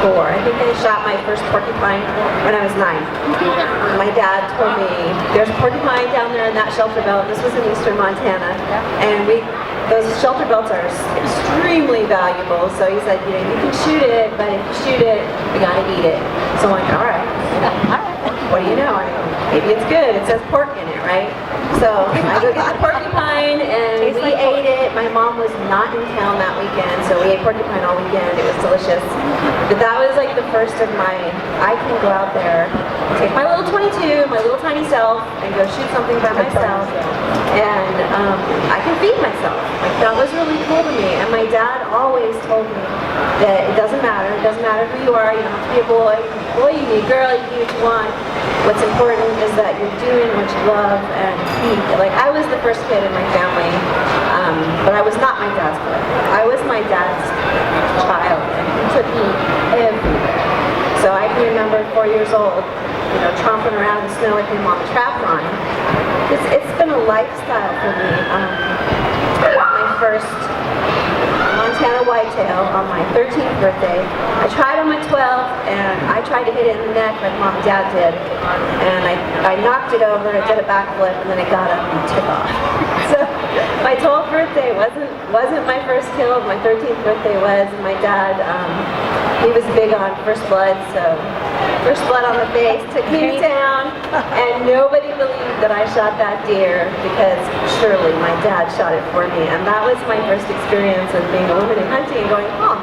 4. I think I shot my first porcupine when I was 9. My dad told me, there's a porcupine down there in that shelter belt. This was in eastern Montana. And those shelter belts are extremely valuable. So he said, you know, you can shoot it, but if you shoot it, you gotta eat it. So I'm like, all right. What do you know? I mean, maybe it's good. It says pork in it, right? So I go get the porcupine, and we ate it. My mom was not in town that weekend, so we ate porcupine all weekend. It was delicious. But that was like the first of my, I can go out there, take my little 22, my little tiny self, and go shoot something by myself. And I can feed myself. Like, that was really cool to me. And my dad always told me that it doesn't matter. It doesn't matter who you are. You don't have to be a boy. Boy, you can be a girl. You can do what you want. What's important is that you're doing what you love and like, I was the first kid in my family, but I was not my dad's boy. I was my dad's child, and he took me everywhere. So I can remember 4 years old, you know, tromping around in the snow with him on the trap line. It's been a lifestyle for me. My first Montana whitetail on my 13th birthday. I tried on my 12th, and I tried to hit it in the neck like Mom and Dad did, and I knocked it over, I did a backflip, and then it got up and took off. So my 12th birthday wasn't my first kill. My 13th birthday was, and my dad, he was big on first blood, so first blood on the face took me down, and nobody believed that I shot that deer because surely my dad shot it for me, and that was my first experience of being a woman in hunting and going, huh,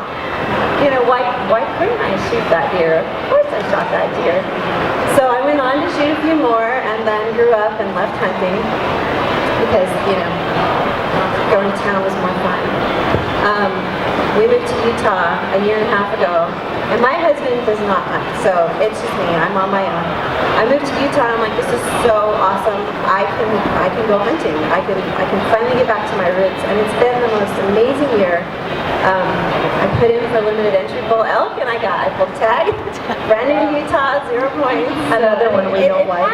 you know, why couldn't I shoot that deer? Of course I shot that deer. So I went on to shoot a few more, and then grew up and left hunting because, you know, going to town was more fun. We moved to Utah a year and a half ago, and my husband does not hunt, so it's just me. I'm on my own. I moved to Utah, and I'm like, this is so awesome. I can go hunting. I can finally get back to my roots, and it's been the most amazing year. I put in for limited entry bull elk, and I pulled tag. Brand new to Utah, 0 points. Another one we don't like.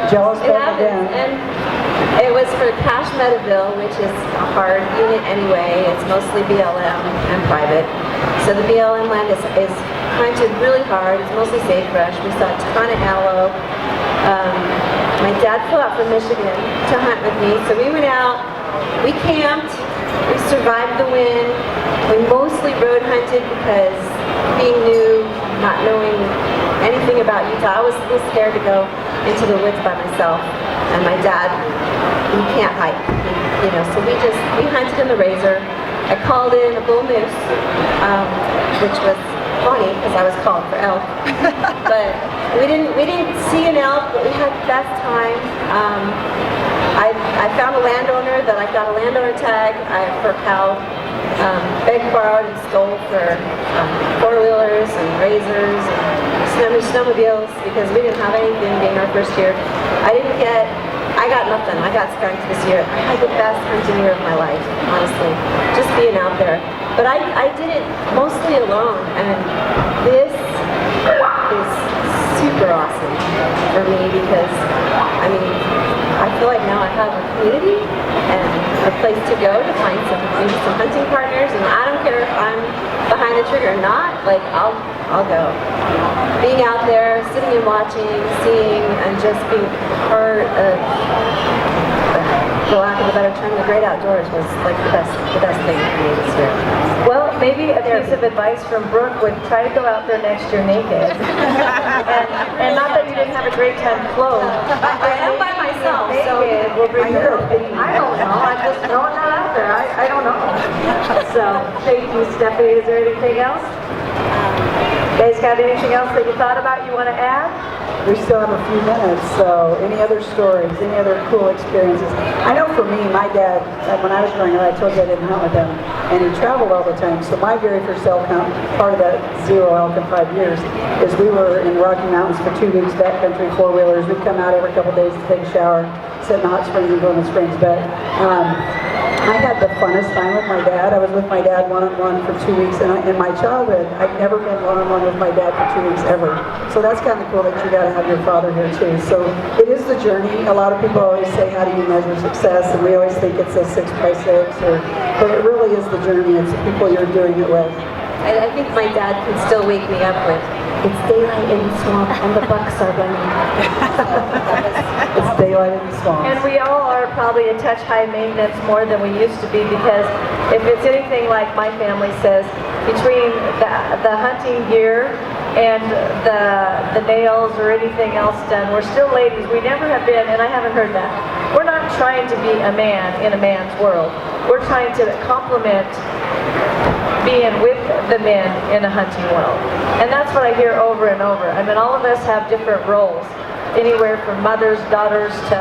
Jealous again. And it was for Cache Meadowville, which is a hard unit anyway. It's mostly BLM and private. So the BLM land is hunted really hard. It's mostly sagebrush. We saw a ton of antelope. My dad flew out from Michigan to hunt with me, so we went out. We camped. We survived the wind. We mostly road hunted because being new, not knowing anything about Utah, I was a little scared to go into the woods by myself. And my dad, he can't hike, you know, so we hunted in the Razor. I called in a bull moose, which was funny because I was calling for elk. But we didn't see an elk, but we had the best time. I found a landowner that I got a landowner tag for a cow. Begged, borrowed, and stole for 4-wheelers and razors and snowmobiles because we didn't have anything being our first year. I got nothing. I got skunked this year. I had the best hunting year of my life, honestly, just being out there. But I did it mostly alone, and this is super awesome for me because, I mean, I feel like now I have a community and a place to go to find maybe some hunting partners, and I don't care if I'm behind the trigger or not, like I'll go. Being out there, sitting and watching, seeing, and just being part of, for lack of a better term, the great outdoors was like the best thing for me this year. Well, maybe a piece of advice from Brooke would try to go out there next year naked. and not that you didn't have a great time clothed. I am by myself, so we'll bring you I don't know. I'm just throwing that out there. I don't know. So, thank you, Stephanie. Is there anything else? You guys got anything else that you thought about you want to add? We still have a few minutes, so any other stories, any other cool experiences? I know for me, my dad, when I was growing up, I told you I didn't hunt with him, and he traveled all the time, so my very first elk hunt, part of that 0 elk in 5 years, is we were in the Rocky Mountains for 2 weeks, backcountry 4-wheelers. We'd come out every couple days to take a shower, sit in the hot springs and go in the springs, but I had the funnest time with my dad. I was with my dad one-on-one for 2 weeks, and in my childhood, I'd never been one-on-one with my dad for 2 weeks ever. So that's kind of cool that you got to have your father here too. So it is the journey. A lot of people always say, how do you measure success? And we always think it's a 6x6, but it really is the journey. It's the people you're doing it with. I think my dad can still wake me up with, it's daylight in the swamp and the bucks are running. It's daylight in the swamp. And we all are probably a touch high maintenance more than we used to be, because if it's anything like my family says, between the hunting gear and the nails or anything else done, we're still ladies. We never have been, and I haven't heard that. We're not trying to be a man in a man's world. We're trying to complement being with the men in a hunting world. And that's what I hear over and over. I mean, all of us have different roles. Anywhere from mothers, daughters, to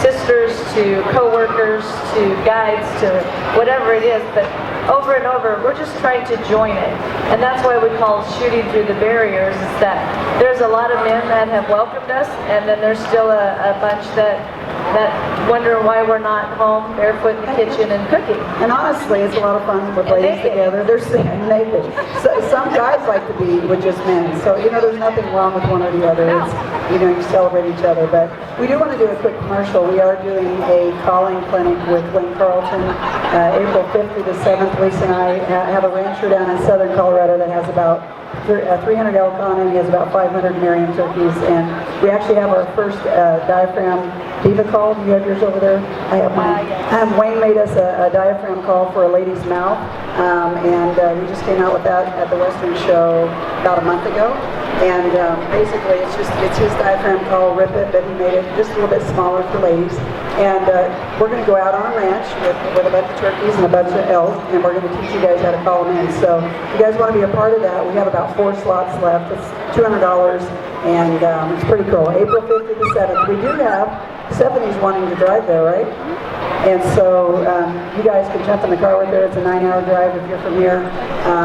sisters, to co-workers, to guides, to whatever it is. But over and over, we're just trying to join it. And that's why we call shooting through the barriers, is that there's a lot of men that have welcomed us, and then there's still a bunch that wonder why we're not home barefoot in the kitchen and cooking. And honestly, it's a lot of fun with ladies together. They're saying naked. So, some guys like to be with just men. So, there's nothing wrong with one or the other. No. It's, you celebrate each other. But we do want to do a quick commercial. We are doing a calling clinic with Wayne Carlton, April 5th through the 7th. Lisa and I have a rancher down in southern Colorado that has about 300 elk on him. He has about 500 Merriam turkeys, and we actually have our first diaphragm diva call. Do you have yours over there? I have mine. Wayne made us a diaphragm call for a lady's mouth, and we just came out with that at the Western Show about a month ago. And basically, it's his diaphragm call, rip it, but he made it just a little bit smaller for ladies. And we're going to go out on a ranch with a bunch of turkeys and a bunch of elk, and we're going to teach you guys how to call them in. So if you guys want to be a part of that, we have about 4 slots left. It's $200, and it's pretty cool. April 5th to the 7th. We do have Stephanie's wanting to drive there, right? And so you guys can jump in the car with her. It's a 9-hour drive if you're from here.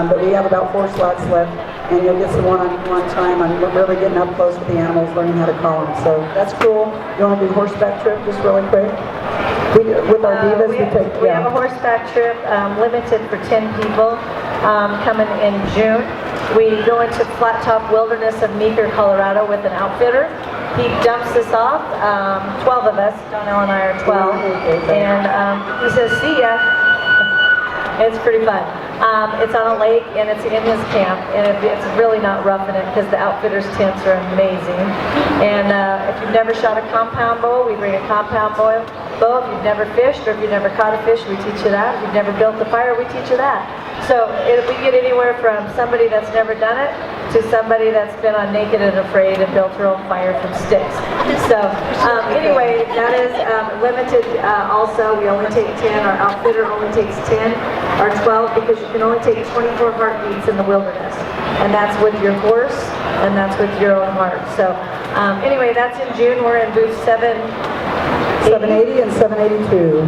But we have about 4 slots left, and you'll get some one-on-one time on really getting up close with the animals, learning how to call them. So that's cool. You want to do a horseback trip just really quick? With our divas, we have a horseback trip limited for 10 people coming in June. We go into flat top wilderness of Meeker, Colorado with an outfitter. He dumps us off, 12 of us, Donnelle and I are 12, and he says, see ya. It's pretty fun. It's on a lake, and it's in his camp, and it's really not roughing it, because the outfitter's tents are amazing. And if you've never shot a compound bow, we bring a compound bow. If you've never fished, or if you've never caught a fish, we teach you that. If you've never built a fire, we teach you that. So we get anywhere from somebody that's never done it to somebody that's been on Naked and Afraid and built her own fire from sticks. So anyway, that is limited also. We only take 10. Our outfitter only takes 10 or 12, because you can only take 24 heartbeats in the wilderness. And that's with your horse, and that's with your own heart. So anyway, that's in June. We're in booth 780 and 782.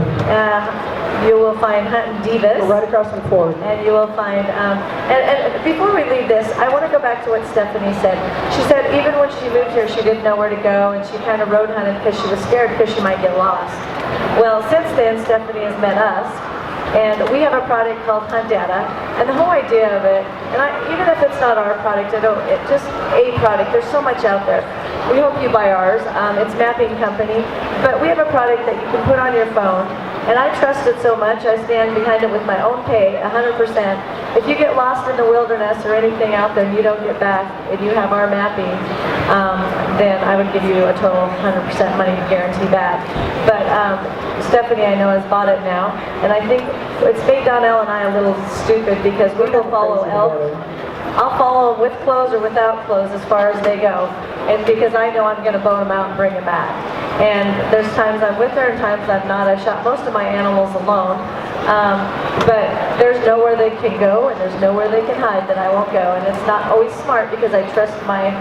You will find HuntNDivas. We're right across from Ford. And you will find, and before we leave this, I want to go back to what Stephanie said. She said even when she moved here, she didn't know where to go, and she kind of road hunted because she was scared because she might get lost. Well, since then, Stephanie has met us, and we have a product called HuntData, and the whole idea of it, and even if it's not our product, just a product, there's so much out there. We hope you buy ours. It's Mapping Company, but we have a product that you can put on your phone, and I trust it so much, I stand behind it with my own pay, 100%. If you get lost in the wilderness or anything out there and you don't get back, and you have our mapping, then I would give you a total 100% money guarantee back. But Stephanie, I know, has bought it now, and I think it's made Donnelle and I a little stupid, because we will follow elk. I'll follow them with clothes or without clothes as far as they go, and because I know I'm going to bone them out and bring them back. And there's times I'm with her and times I'm not. I shot most of my animals alone, but there's nowhere they can go and there's nowhere they can hide that I won't go. And it's not always smart, because I trust my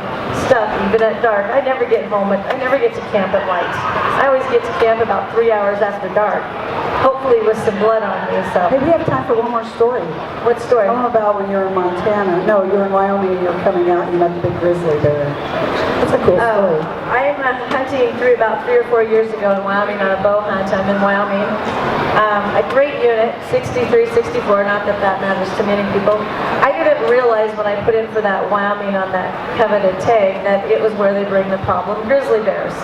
stuff even at dark. I never get home, I never get to camp at night. I always get to camp about 3 hours after dark, hopefully with some blood on me. So. Hey, we have time for one more story. What story? Tell them about when you were in Montana. No, you were in Wyoming and you were coming out and you met the big grizzly bear. That's a cool story. I'm hunting about 3 or 4 years ago in Wyoming on a bow hunt. I'm in Wyoming. A great unit, 63, 64, not that that matters to many people. I didn't realize when I put in for that Wyoming on that coveted tag that it was where they bring the problem grizzly bears.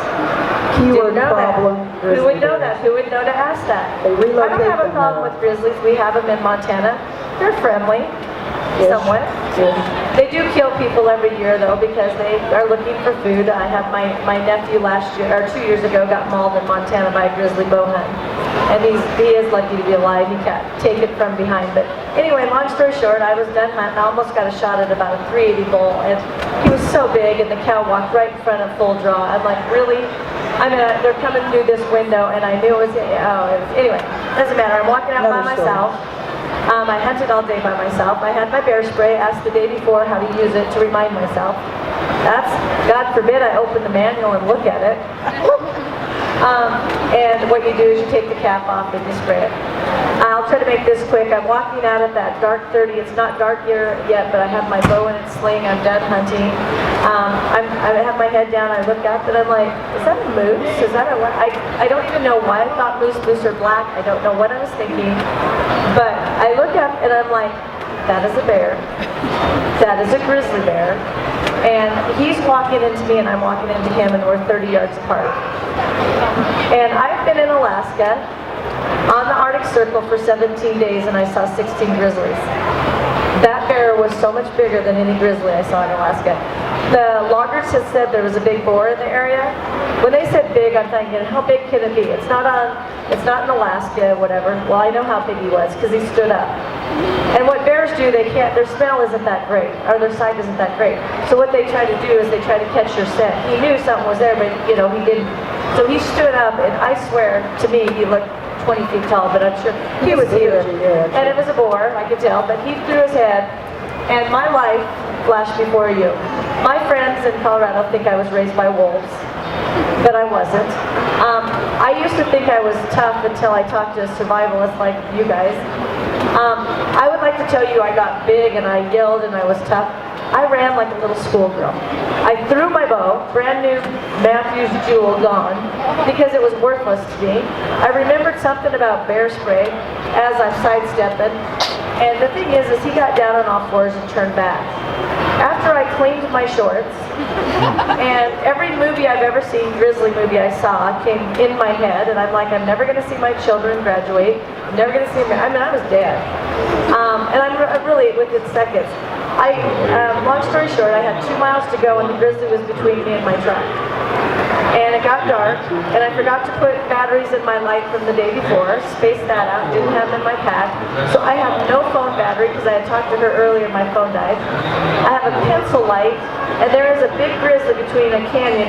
Keyword problem. Who would know that? Who would know to ask that? They relocate I don't have a problem with grizzlies. We have them in Montana. They're friendly. somewhat. They do kill people every year though because they are looking for food. I have my nephew last year, or 2 years ago, got mauled in Montana by a grizzly bow hunt. And he is lucky to be alive. He can't take it from behind. But anyway, long story short, I was done hunting. I almost got a shot at about a 380 bull. And he was so big and the cow walked right in front of full draw. I'm like, really? I mean, they're coming through this window and I knew it was, anyway, doesn't matter. I'm walking out by myself. I hunted all day by myself. I had my bear spray, asked the day before how to use it to remind myself. That's, God forbid I open the manual and look at it. And what you do is you take the cap off and you spray it. I'll try to make this quick. I'm walking out of that dark 30. It's not dark here yet, but I have my bow in its sling. I'm done hunting. I have my head down. I look up and I'm like, is that a moose? Is that a what? I don't even know why I thought moose are black. I don't know what I was thinking. But I look up and I'm like, that is a bear. That is a grizzly bear. And he's walking into me and I'm walking into him and we're 30 yards apart. And I've been in Alaska on the Arctic Circle for 17 days and I saw 16 grizzlies. That bear was so much bigger than any grizzly I saw in Alaska. The loggers had said there was a big boar in the area. When they said big, I'm thinking, how big can it be? It's not in Alaska, whatever. Well, I know how big he was because he stood up. And what bears do, their smell isn't that great, or their sight isn't that great. So what they try to do is they try to catch your scent. He knew something was there, but he didn't. So he stood up, and I swear, to me, he looked 20 feet tall, but I'm sure he was huge. And it was a boar, I could tell, but he threw his head, and my life flashed before you. My friends in Colorado think I was raised by wolves, but I wasn't. I used to think I was tough until I talked to a survivalist like you guys. I would like to tell you I got big and I yelled and I was tough. I ran like a little schoolgirl. I threw my bow, brand new Matthews Jewel gone, because it was worthless to me. I remembered something about bear spray as I'm sidestepping. And the thing is he got down on all fours and turned back. After I cleaned my shorts, and every movie I've ever seen, grizzly movie I saw, came in my head, and I'm like, I'm never going to see my children graduate. I'm never going to see them. I mean, I was dead. And I'm really within seconds. Long story short, I had 2 miles to go, and the grizzly was between me and my truck. And it got dark, and I forgot to put batteries in my light from the day before, spaced that out, didn't have them in my pack. So I have no phone battery because I had talked to her earlier, my phone died. I have a pencil light, and there is a big grizzly between a canyon